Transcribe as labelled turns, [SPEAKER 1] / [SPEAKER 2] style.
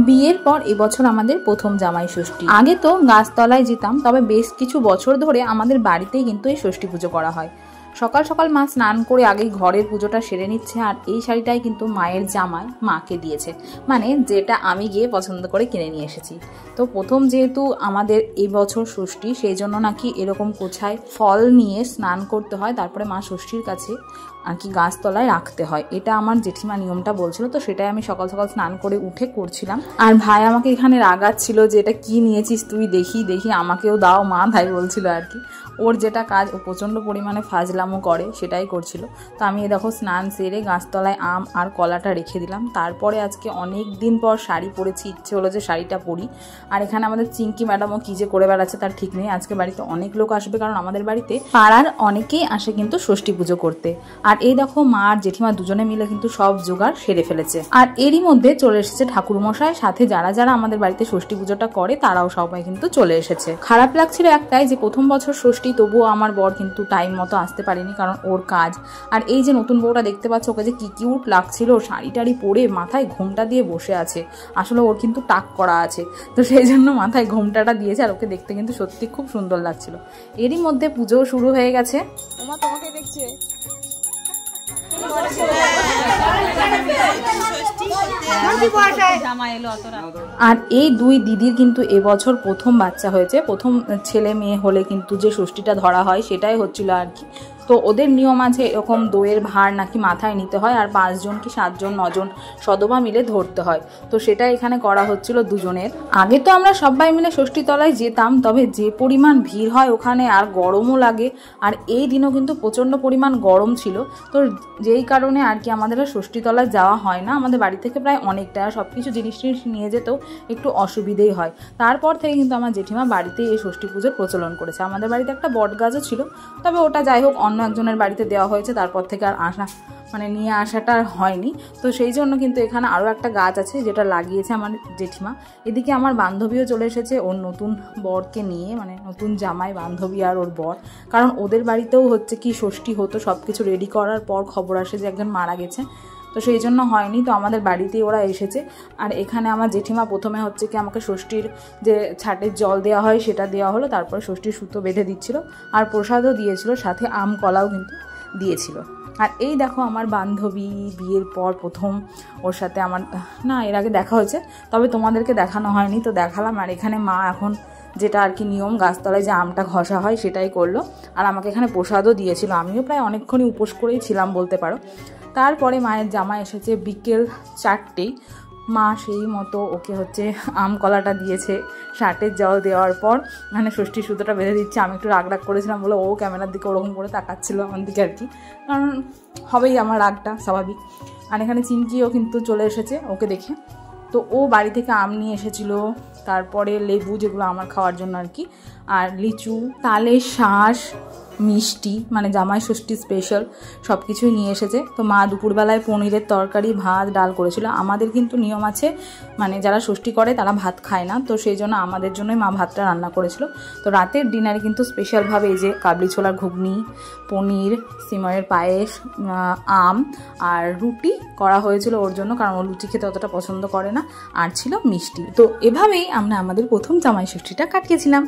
[SPEAKER 1] বিয়ের পর এবছর আমাদের প্রথম জামাই ষষ্ঠী। আগে তো গাছতলায় যেতাম, তবে বেশ কিছু বছর ধরে আমাদের বাড়িতেই কিন্তু এই ষষ্ঠী পুজো করা হয়। সকাল সকাল মা স্নান করে আগেই ঘরের পুজোটা সেরে নিচ্ছে। আর এই শাড়িটাই কিন্তু মায়ের জামাই মাকে দিয়েছে, মানে যেটা আমি গিয়ে পছন্দ করে কিনে নিয়ে এসেছি। তো প্রথম যেহেতু আমাদের এই বছর ষষ্ঠী, সেই জন্য নাকি এরকম কোছায় ফল নিয়ে স্নান করতে হয়, তারপরে মা ষষ্ঠীর কাছে আর কি গাছতলায় রাখতে হয়। এটা আমার জেঠিমা নিয়মটা বলছিল, তো সেটাই আমি সকাল সকাল স্নান করে উঠে করছিলাম। আর ভাই আমাকে এখানে রাগাচ্ছিল যে এটা কি নিয়েছিস তুই, দেখি দেখি আমাকেও দাও মা, ভাই বলছিল আর কি। ওর যেটা কাজ ও প্রচণ্ড পরিমাণে ফাজলামো করে সেটাই করছিল। তো আমি দেখো স্নান সেরে গাছতলায় আম আর কলাটা রেখে দিলাম। তারপরে আজকে অনেক দিন পর শাড়ি পরেছি, ইচ্ছে হলো যে শাড়িটা পরি। আর এখানে আমাদের চিঙ্কি ম্যাডামও কী যে করে বেড়াচ্ছে তার ঠিক নেই। আজকে বাড়িতে অনেক লোক আসবে, কারণ আমাদের বাড়িতে পাড়ার অনেকেই আসে কিন্তু ষষ্ঠী পুজো করতে। আর এই দেখো মা আর জেঠিমা দুজনে মিলে কিন্তু সব জোগাড় সেরে ফেলেছে। আর এরই মধ্যে চলে এসেছে ঠাকুরমশাই, সাথে যারা যারা আমাদের বাড়িতে ষষ্ঠী পুজোটা করে তারাও সবাই কিন্তু চলে এসেছে। খারাপ লাগছিল একটাই যে প্রথম বছর ষষ্ঠী, তবুও আমার বর কিন্তু টাইম মতো আসতে পারেনি, কারণ ওর কাজ। আর এই যে নতুন বউটা দেখতে পাচ্ছ, ওকে যে কি কিউট লাগছিল, শাড়ি টাড়ি পরে মাথায় ঘোমটা দিয়ে বসে আছে। আসলে ওর কিন্তু টাক করা আছে, তো সেই জন্য মাথায় ঘোমটাটা দিয়েছে। আর ওকে দেখতে কিন্তু সত্যি খুব সুন্দর লাগছিল। এরই মধ্যে পুজোও শুরু হয়ে গেছে। তোমাকে দেখছে। আর এই দুই দিদির কিন্তু এবছর প্রথম বাচ্চা হয়েছে। প্রথম ছেলে মেয়ে হলে কিন্তু যে ষষ্ঠীটা ধরা হয় সেটাই হচ্ছিল আর কি। তো ওদের নিয়ম আছে এরকম, দইয়ের ভার নাকি মাথায় নিতে হয়, আর 5 জন কি 7 জন 9 জন সদবা মিলে ধরতে হয়। তো সেটা এখানে করা হচ্ছিল দুজনের। আগে তো আমরা সবাই মিলে ষষ্ঠী তলায় যেতাম, তবে যে পরিমাণ ভিড় হয় ওখানে, আর গরমও লাগে। আর এই দিনও কিন্তু প্রচণ্ড পরিমাণ গরম ছিল, তো যেই কারণে আর কি আমাদের ষষ্ঠী তলায় যাওয়া হয় না। আমাদের বাড়ি থেকে প্রায় অনেকটা, সব কিছু জিনিস নিয়ে যেতেও একটু অসুবিধেই হয়। তারপর থেকে কিন্তু আমার জেঠিমা বাড়িতেই এই ষষ্ঠী পুজোর প্রচলন করেছে। আমাদের বাড়িতে একটা বট গাছও ছিল, তবে ওটা যাই হোক অন্য একজনের বাড়িতে দেওয়া হয়েছে, তারপর থেকে আর নিয়ে আসাটা হয়নি। তো সেই জন্য কিন্তু এখানে আরও একটা গাছ আছে যেটা লাগিয়েছে আমার জেঠিমা। এদিকে আমার বান্ধবীও চলে এসেছে ওর নতুন বরকে নিয়ে, মানে নতুন জামাই বান্ধবী আর ওর বর। কারণ ওদের বাড়িতেও হচ্ছে কি ষষ্ঠী হতো, সব কিছু রেডি করার পর খবর আসে যে একজন মারা গেছে, তো সেই জন্য হয়নি। তো আমাদের বাড়িতেই ওরা এসেছে। আর এখানে আমার জেঠিমা প্রথমে হচ্ছে কি আমাকে ষষ্ঠীর যে ছাটের জল দেওয়া হয় সেটা দেওয়া হলো, তারপরে ষষ্ঠীর সুতো বেঁধে দিচ্ছিল, আর প্রসাদও দিয়েছিল, সাথে আম কলাও কিন্তু দিয়েছিল। আর এই দেখো আমার বান্ধবী বিয়ের পর প্রথম, ওর সাথে আমার না এর আগে দেখা হয়েছে, তবে তোমাদেরকে দেখানো হয়নি, তো দেখালাম। আর এখানে মা এখন যেটা আর কি নিয়ম, গাছতলায় যে আমটা ঘষা হয় সেটাই করলো। আর আমাকে এখানে প্রসাদও দিয়েছিল, আমিও প্রায় অনেকক্ষণই উপোস করেই ছিলাম বলতে পারো। তারপরে মায়ের জামাই এসেছে বিকেল 4টেই। মা সেই মতো ওকে হচ্ছে আম কলাটা দিয়েছে, শার্টের জল দেওয়ার পর মানে ষষ্ঠী সুতোটা বেঁধে দিচ্ছে। আমি একটু রাগ করেছিলাম বলে ও ক্যামেরার দিকে ওরকম করে তাকাচ্ছিল আমার দিকে আর কি, কারণ হবেই আমার রাগটা স্বাভাবিক। আর এখানে চিনকিও কিন্তু চলে এসেছে ওকে দেখে। তো ও বাড়ি থেকে আম নিয়ে এসেছিলো, তারপরে লেবু যেগুলো আমার খাওয়ার জন্য আর কি, আর লিচু, তালের শাঁস, মিষ্টি, মানে জামাই ষষ্ঠী স্পেশাল সব কিছুই নিয়ে এসেছে। তো মা দুপুরবেলায় পনিরের তরকারি, ভাত, ডাল করেছিল। আমাদের কিন্তু নিয়ম আছে, মানে যারা ষষ্ঠী করে তারা ভাত খায় না, তো সেই জন্য আমাদের জন্যই মা ভাতটা রান্না করেছিল। তো রাতের ডিনারে কিন্তু স্পেশালভাবে এই যে কাবলি ছোলার ঘুগনি, পনির, সিময়ের পায়েস, আম আর রুটি করা হয়েছিল ওর জন্য, কারণ ও লুচি খেতে অতটা পছন্দ করে না, আর ছিল মিষ্টি। তো এভাবেই আমরা আমাদের প্রথম জামাই ষষ্ঠীটা কাটিয়েছিলাম।